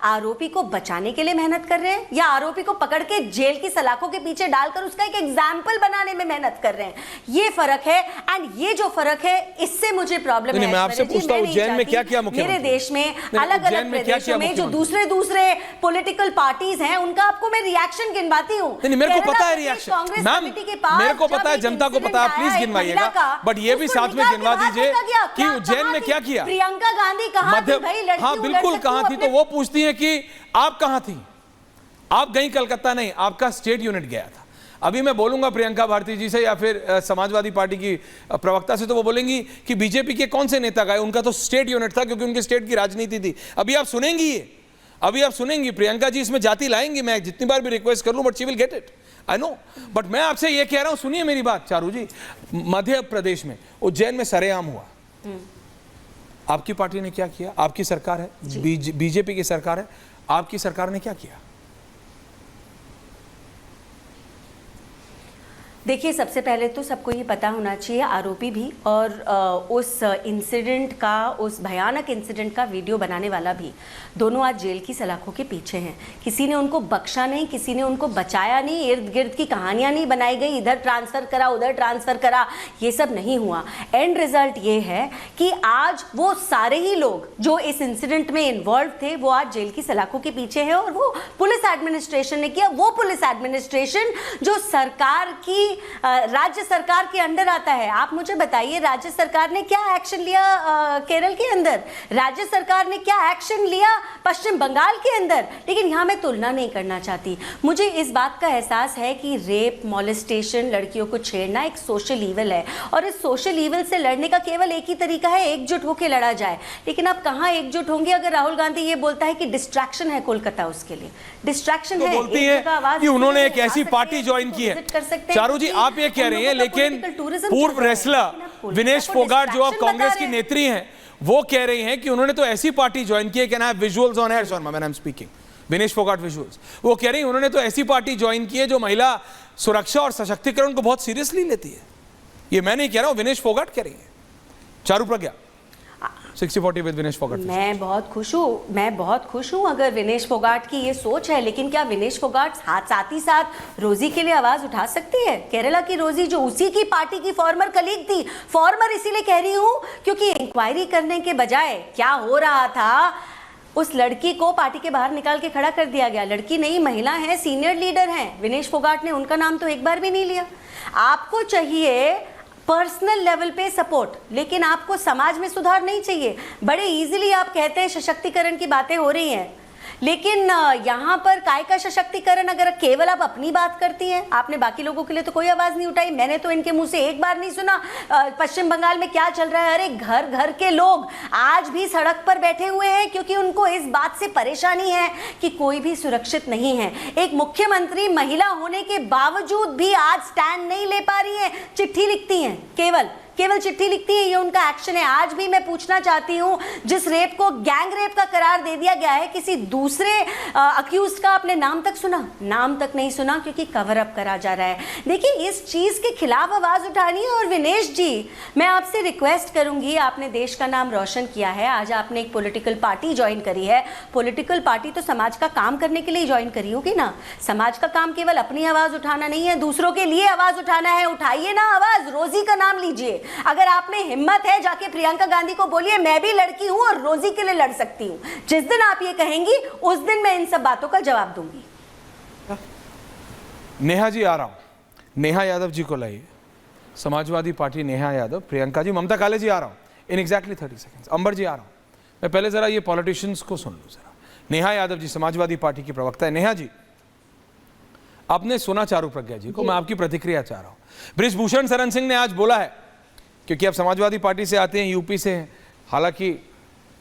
आरोपी को बचाने के लिए मेहनत कर रहे हैं या आरोपी को पकड़ के जेल की सलाखों के पीछे डालकर उसका एक एग्जाम्पल बनाने में मेहनत कर रहे हैं? ये फर्क है। एंड ये जो फर्क है, इससे मुझे प्रॉब्लम है। मैं आपसे पूछता हूं, उज्जैन में क्या किया मुख्यमंत्री? मेरे देश में अलग अलग प्रदेशों में जो दूसरे पॉलिटिकल पार्टीज हैं, उनका आपको मैं रिएक्शन गिनवाती हूँ। मेरे को पता है रिएक्शन, मैम मेरे को पता है, जनता को पता है, प्लीज गिनवाइएगा, बट ये भी साथ में गिनवा दीजिए कि उज्जैन में क्या किया। प्रियंका गांधी कहां थी भाई? हाँ बिल्कुल कहां थी, तो वो पूछती है कि आप कहां थी? आप गई कलकत्ता नहीं, आपका स्टेट यूनिट गया था। अभी मैं बोलूंगा प्रियंका भारती जी से या फिर समाजवादी पार्टी की प्रवक्ता से, तो वो बोलेंगी कि बीजेपी के कौन से नेता गए, उनका तो स्टेट यूनिट था क्योंकि उनके स्टेट की राजनीति थी। अभी आप सुनेंगी ये, अभी आप सुनेंगी प्रियंका जी इसमें जाति लाएंगी, मैं जितनी बार भी रिक्वेस्ट कर लूं, but she will get it, I know. But मैं आपसे ये कह रहा हूं, सुनिए मेरी बात चारू जी, मध्य प्रदेश में उज्जैन में सरेआम हुआ, आपकी पार्टी ने क्या किया? आपकी सरकार है, बीजेपी की सरकार है, आपकी सरकार ने क्या किया? देखिए, सबसे पहले तो सबको ये पता होना चाहिए, आरोपी भी और उस इंसिडेंट का, उस भयानक इंसिडेंट का वीडियो बनाने वाला भी, दोनों आज जेल की सलाखों के पीछे हैं। किसी ने उनको बख्शा नहीं, किसी ने उनको बचाया नहीं, इर्द गिर्द की कहानियां नहीं बनाई गई, इधर ट्रांसफ़र करा उधर ट्रांसफ़र करा, ये सब नहीं हुआ। एंड रिजल्ट ये है कि आज वो सारे ही लोग जो इस इंसिडेंट में इन्वॉल्व थे, वो आज जेल की सलाखों के पीछे हैं। और वो पुलिस एडमिनिस्ट्रेशन ने किया, वो पुलिस एडमिनिस्ट्रेशन जो सरकार की, राज्य सरकार के अंडर आता है। आप मुझे बताइए, राज्य सरकार ने क्या एक्शन लिया केरल के अंदर? राज्य सरकार ने क्या एक्शन लिया पश्चिम बंगाल के अंदर? लेकिन यहाँ मैं तुलना नहीं करना चाहती। मुझे इस बात का एहसास है कि रेप, मॉलेस्टेशन, लड़कियों को छेड़ना एक सोशल ईवल है, और इस सोशल ईवल से लड़ने का केवल एक ही तरीका है, एकजुट होकर लड़ा जाए। लेकिन आप कहाँ एकजुट होंगे अगर राहुल गांधी ये बोलता है कि डिस्ट्रैक्शन है कोलकाता, उसके लिए डिस्ट्रैक्शन है। बोलती है कि उन्होंने एक ऐसी पार्टी ज्वाइन की है। चारू जी, आप ये कह रही हैं, लेकिन पूर्व रेसलर विनेश फोगाट जो अब कांग्रेस की नेत्री हैं, वो कह रही हैं कि उन्होंने तो ऐसी पार्टी ज्वाइन की है, can I have visuals on air when I am speaking, Vinesh Phogat visuals, वो कह रही हैं उन्होंने तो ऐसी पार्टी ज्वाइन की है जो महिला सुरक्षा और सशक्तिकरण को बहुत सीरियसली लेती है। ये मैं नहीं कह रहा हूं, विनेश फोगाट कह रही है। चारू प्रज्ञा 60-40 विद विनेश फोगाट। मैं बहुत खुश हूँ अगर विनेश फोगाट की ये सोच है। लेकिन क्या विनेश फोगाट साथ ही साथ रोजी के लिए आवाज उठा सकती है? केरला की रोजी जो उसी की पार्टी की फॉर्मर कलीग थी, फॉर्मर इसीलिए कह रही हूँ क्योंकि इंक्वायरी करने के बजाय क्या हो रहा था, उस लड़की को पार्टी के बाहर निकाल के खड़ा कर दिया गया। लड़की नहीं, महिला है, सीनियर लीडर हैं। विनेश फोगाट ने उनका नाम तो एक बार भी नहीं लिया। आपको चाहिए पर्सनल लेवल पे सपोर्ट, लेकिन आपको समाज में सुधार नहीं चाहिए। बड़े इजीली आप कहते हैं सशक्तिकरण की बातें हो रही हैं, लेकिन यहाँ पर काय का सशक्तिकरण? अगर केवल आप अपनी बात करती हैं, आपने बाकी लोगों के लिए तो कोई आवाज नहीं उठाई। मैंने तो इनके मुंह से एक बार नहीं सुना पश्चिम बंगाल में क्या चल रहा है। अरे घर घर के लोग आज भी सड़क पर बैठे हुए हैं क्योंकि उनको इस बात से परेशानी है कि कोई भी सुरक्षित नहीं है। एक मुख्यमंत्री महिला होने के बावजूद भी आज स्टैंड नहीं ले पा रही है, चिट्ठी लिखती हैं, केवल चिट्ठी लिखती है, ये उनका एक्शन है। आज भी मैं पूछना चाहती हूँ, जिस रेप को गैंग रेप का करार दे दिया गया है, किसी दूसरे अक्यूज का आपने नाम तक सुना? नाम तक नहीं सुना, क्योंकि कवर अप करा जा रहा है। देखिए, इस चीज के खिलाफ आवाज उठानी है। और विनेश जी, मैं आपसे रिक्वेस्ट करूंगी, आपने देश का नाम रोशन किया है, आज आपने एक पॉलिटिकल पार्टी ज्वाइन करी है। पॉलिटिकल पार्टी तो समाज का काम करने के लिए ज्वाइन करी होगी ना। समाज का काम केवल अपनी आवाज उठाना नहीं है, दूसरों के लिए आवाज उठाना है। उठाइए ना आवाज, रोजी का नाम लीजिए। अगर आप में हिम्मत है, जाके प्रियंका गांधी को बोलिए मैं भी लड़की हूं और रोजी के लिए लड़ सकती हूं। जिस दिन आप ये कहेंगी, उस दिन मैं इन सब बातों का जवाब दूंगी। नेहा जी आ रहा हूं, नेहा यादव जी को लाइए। समाजवादी पार्टी नेहा यादव, प्रियंका जी, ममता काले जी आ रहा हूं इन एग्जैक्टली 30 सेकेंड्स। अंबर जी आ रहा हूं। मैं पहले जरा ये पॉलिटिशियंस को सुन लूं जरा। नेहा यादव जी समाजवादी पार्टी की प्रवक्ता है। नेहा जी, आपने सुना चारू प्रज्ञा जी को, मैं आपकी प्रतिक्रिया चाह रहा हूं। बृजभूषण शरण सिंह ने आज बोला है, क्योंकि आप समाजवादी पार्टी से आते हैं, यूपी से हैं, हालांकि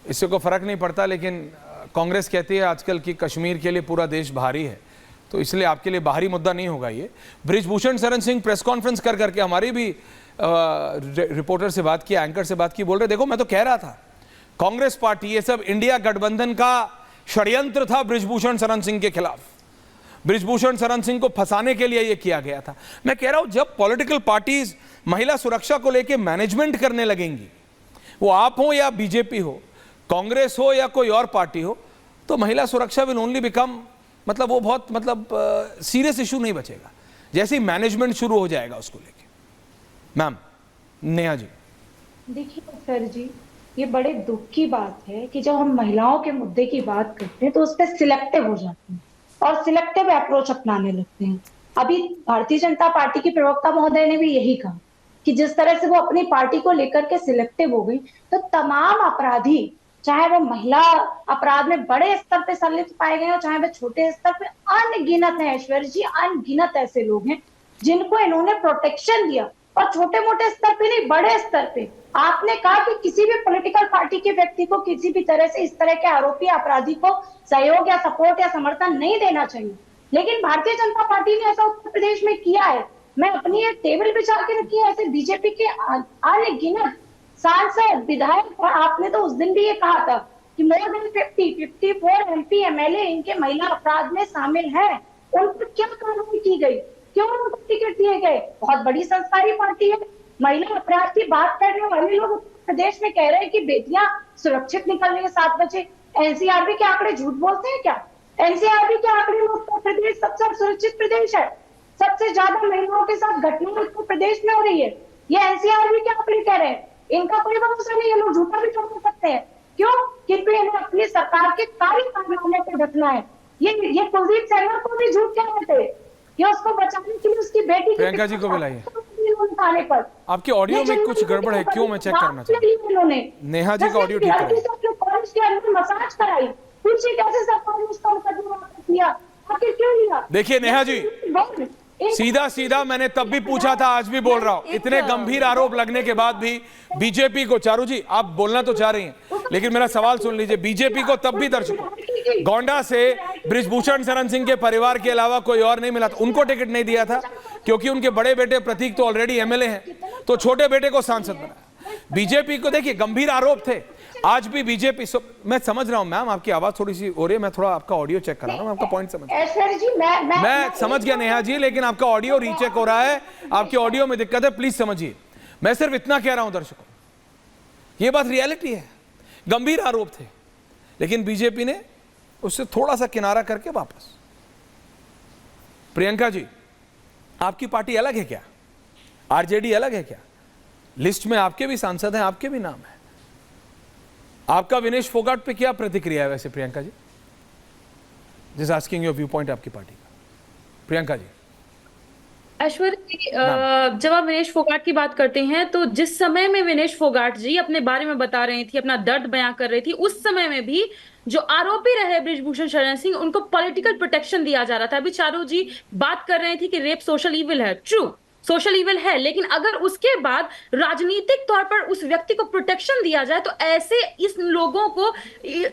इससे कोई फर्क नहीं पड़ता, लेकिन कांग्रेस कहती है आजकल कि कश्मीर के लिए पूरा देश बाहरी है, तो इसलिए आपके लिए बाहरी मुद्दा नहीं होगा ये। बृजभूषण शरण सिंह प्रेस कॉन्फ्रेंस कर करके हमारी भी रिपोर्टर से बात की, एंकर से बात की, बोल रहे देखो मैं तो कह रहा था कांग्रेस पार्टी ये सब इंडिया गठबंधन का षड्यंत्र था बृजभूषण शरण सिंह के खिलाफ। बृजभूषण शरण सिंह को फंसाने के लिए यह किया गया था। मैं कह रहा हूं, जब पॉलिटिकल पार्टीज महिला सुरक्षा को लेकर मैनेजमेंट करने लगेंगी, वो आप हो या बीजेपी हो, कांग्रेस हो या कोई और पार्टी हो, तो महिला सुरक्षा विल ओनली बिकम, मतलब वो बहुत मतलब सीरियस इशू नहीं बचेगा जैसे ही मैनेजमेंट शुरू हो जाएगा उसको लेके। मैम नेहा जी। देखिए सर जी, ये बड़े दुख की बात है कि जब हम महिलाओं के मुद्दे की बात करते हैं तो उस पर सिलेक्टिव हो जाते हैं और सिलेक्टिव अप्रोच अपनाने लगते हैं। अभी भारतीय जनता पार्टी के प्रवक्ता महोदय ने भी यही कहा कि जिस तरह से वो अपनी पार्टी को लेकर के सिलेक्टिव हो गई, तो तमाम अपराधी, चाहे वो महिला अपराध में बड़े स्तर पे संलिप्त पाए गए हो, चाहे वो छोटे स्तर पे, अनगिनत है ऐश्वर्य जी, अनगिनत ऐसे लोग हैं जिनको इन्होंने प्रोटेक्शन दिया, और छोटे मोटे स्तर पे नहीं, बड़े स्तर पे। आपने कहा कि किसी भी पॉलिटिकल पार्टी के व्यक्ति को किसी भी तरह से इस तरह के आरोपी अपराधी को सहयोग या सपोर्ट या समर्थन नहीं देना चाहिए, लेकिन भारतीय जनता पार्टी ने ऐसा उत्तर प्रदेश में किया है। मैं अपनी एक टेबल बिछा के रखी है, ऐसे बीजेपी के अनगिनत सांसद, विधायक, और आपने तो उस दिन भी ये कहा था कि मोर देन 54 MP MLA इनके महिला अपराध में शामिल हैं। उन पर क्या कार्रवाई की गई, क्यों उनको टिकट दिए गए? बहुत बड़ी संस्कारी पार्टी है। महिला अपराध की बात करने वाले लोग उत्तर प्रदेश में कह रहे हैं कि बेटियां सुरक्षित निकलने के 7 बजे। एनसीआरबी के आंकड़े झूठ बोलते हैं क्या? एनसीआरबी के आंकड़े में उत्तर प्रदेश सबसे सुरक्षित प्रदेश है, सबसे ज्यादा महिलाओं के साथ घटनाएं उत्तर प्रदेश में हो रही है। ये एनसीआरबी के आंकड़े कह रहे हैं, इनका कोई भरोसा नहीं है, लोग झूठा भी छोड़ सकते हैं। क्यों? क्योंकि इन्हें अपनी सरकार के कार्य कारनामे को ढकना है। ये कुलदीप सेंगर को भी झूठ कह रहे थे, ये उसको बचाने के लिए उसकी बेटी प्रियंका जी को बुलाइए। पर आपके ऑडियो में कुछ गड़बड़ है, क्यों? मैं चेक करना चाहता हूं। नेहा जी का ऑडियो ठीक है। कॉलेज के अंदर मसाज कराई, पूछिए कैसे सरकार ने उसका मुकदमा किया, आखिर क्यों लिया? देखिए नेहा जी, सीधा सीधा मैंने तब भी पूछा था, आज भी बोल रहा हूं, इतने गंभीर आरोप लगने के बाद भी बीजेपी को, चारू जी आप बोलना तो चाह रही हैं लेकिन मेरा सवाल सुन लीजिए, बीजेपी को तब भी दर्शकों गोंडा से बृजभूषण शरण सिंह के परिवार के अलावा कोई और नहीं मिला था, उनको टिकट नहीं दिया था क्योंकि उनके बड़े बेटे प्रतीक तो ऑलरेडी एमएलए हैं, तो छोटे बेटे को सांसद बनाया। बीजेपी को देखिए गंभीर आरोप थे, आज भी बीजेपी, मैं समझ रहा हूं मैम आपकी आवाज थोड़ी सी हो रही है, मैं थोड़ा आपका ऑडियो चेक करा रहा हूं, आपका पॉइंट समझ मैं समझ गया नेहा जी, लेकिन आपका ऑडियो रीचेक हो रहा है, आपके ऑडियो में दिक्कत है, प्लीज समझिए। मैं सिर्फ इतना कह रहा हूं दर्शकों, ये बात रियलिटी है, गंभीर आरोप थे लेकिन बीजेपी ने उससे थोड़ा सा किनारा करके वापस। प्रियंका जी, आपकी पार्टी अलग है क्या? आरजेडी अलग है क्या? लिस्ट में आपके भी सांसद हैं, आपके भी नाम है। आपका विनेश फोगाट पे क्या प्रतिक्रिया है वैसे Priyanka ji? Just asking your view point आपकी पार्टी का। प्रियंका जी। ऐश्वर्य जी, जब आप विनेश फोगाट की बात करते हैं तो जिस समय में विनेश फोगाट जी अपने बारे में बता रही थी, अपना दर्द बयां कर रही थी, उस समय में भी जो आरोपी रहे बृजभूषण शरण सिंह, उनको पॉलिटिकल प्रोटेक्शन दिया जा रहा था। अभी चारू जी बात कर रहे थे कि रेप सोशल इविल है, ट्रू सोशल इविल है, लेकिन अगर उसके बाद राजनीतिक तौर पर उस व्यक्ति को प्रोटेक्शन दिया जाए तो ऐसे इस लोगों को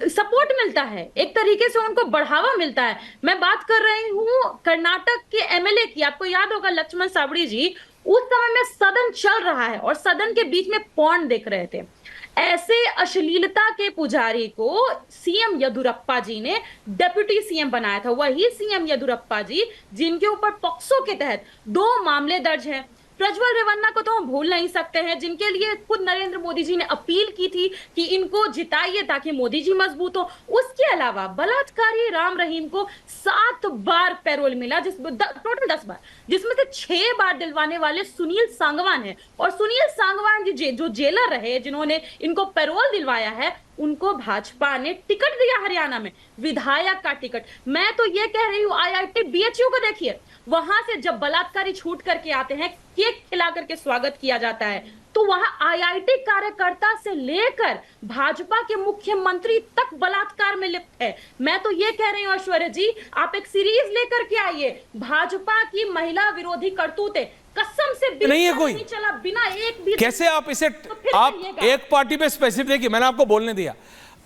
सपोर्ट मिलता है, एक तरीके से उनको बढ़ावा मिलता है। मैं बात कर रही हूं कर्नाटक के एमएलए की, आपको याद होगा लक्ष्मण सावड़ी जी, उस समय में सदन चल रहा है और सदन के बीच में पॉर्न देख रहे थे। ऐसे अश्लीलता के पुजारी को सीएम येदियुरप्पा जी ने डेप्यूटी सीएम बनाया था, वही सीएम येदियुरप्पा जी जिनके ऊपर पॉक्सो के तहत 2 मामले दर्ज हैं। प्रज्वल रेवन्ना को तो हम भूल नहीं सकते हैं, जिनके लिए खुद नरेंद्र मोदी जी ने अपील की थी कि इनको जिताइए ताकि मोदी जी मजबूत हो। उसके अलावा बलात्कारी राम रहीम को 7 बार पैरोल मिला, टोटल 10 बार, जिसमें से 6 बार दिलवाने वाले सुनील सांगवान है। और सुनील सांगवान जी जो जेलर रहे, जिन्होंने इनको पैरोल दिलवाया है, उनको भाजपा ने टिकट दिया हरियाणा में, विधायक का टिकट। मैं तो ये कह रही हूँ आईआईटी बीएचयू को देखिए, वहां से जब बलात्कारी छूट करके आते हैं, केक खिला करके स्वागत किया जाता है, तो वहां आईआईटी कार्यकर्ता से लेकर भाजपा के मुख्यमंत्री तक बलात्कार में लिप्त है। मैं तो ये कह रही हूँ ऐश्वर्य जी, आप एक सीरीज लेकर के आइए, भाजपा की महिला विरोधी करतूतें, कसम से नहीं है कोई, नहीं चला बिना एक भी। कैसे आप इसे, आप एक पार्टी पे स्पेसिफिक, मैंने आपको बोलने दिया,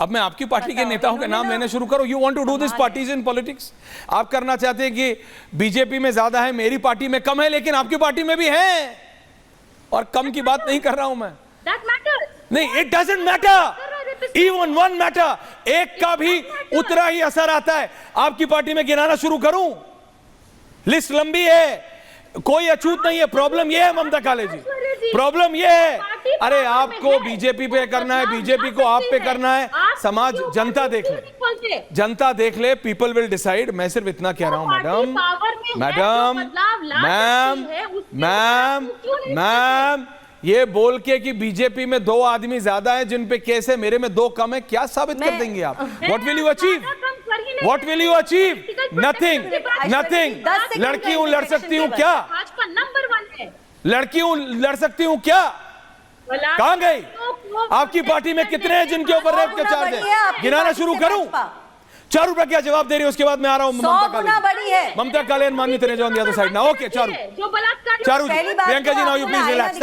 अब मैं आपकी पार्टी के नेताओं के नाम लेने शुरू करूं। You want to do this parties in politics. आप करना चाहते हैं कि बीजेपी में ज्यादा है, मेरी पार्टी में कम है, लेकिन आपकी पार्टी में भी है, और कम की बात नहीं कर रहा हूं मैं। नहीं, it doesn't matter, even 1 matter, एक का भी उतना ही असर आता है। आपकी पार्टी में गिनाना शुरू करूं? लिस्ट लंबी है, कोई अछूत नहीं है। प्रॉब्लम ये है ममता काले जी, प्रॉब्लम ये है पार्टी अरे पावर में आपको है। बीजेपी पे करना है, बदलाव बीजेपी को ला आप पे सकते करना है, हैं। आप समाज क्यों जनता पार्टी देख क्यों ले, नहीं खोलते? जनता देख ले, पीपल विल डिसाइड। मैं सिर्फ इतना कह रहा हूं पार्टी मैडम, पावर में है, मैडम, जो बदलाव ला मैम, सकती है, उसके मैम, ऊपर आप क्यों नहीं मैम, ये बोल के कि बीजेपी में 2 आदमी ज्यादा है जिन पे केस है, मेरे में 2 कम है, क्या साबित कर मैं- देंगे आप? What will you achieve? What will you achieve? Nothing, nothing. 10 second लड़की हूं, लड़ सकती हूं क्या? भाजपा नंबर 1 है। लड़की हूं, लड़ सकती हूं क्या? कहां गई? आपकी पार्टी में कितने हैं जिनके ऊपर रेप के चार्ज बड़ी है है? आपकी गिनाना पार्टी शुरू से करूं? भाजपा। 4 रुपए क्या जवाब दे रही है? उसके बाद मैं आ रहा हूं 100 गुना बड़ी है। ममता कालियन माननी तेरे जो दिया तो साइड ना। ओके चारू, जो बलात्कारी चारू जी, पहली बात प्रियंका तो जी, नाउ यू आपको प्लीज आईना रिलैक्स।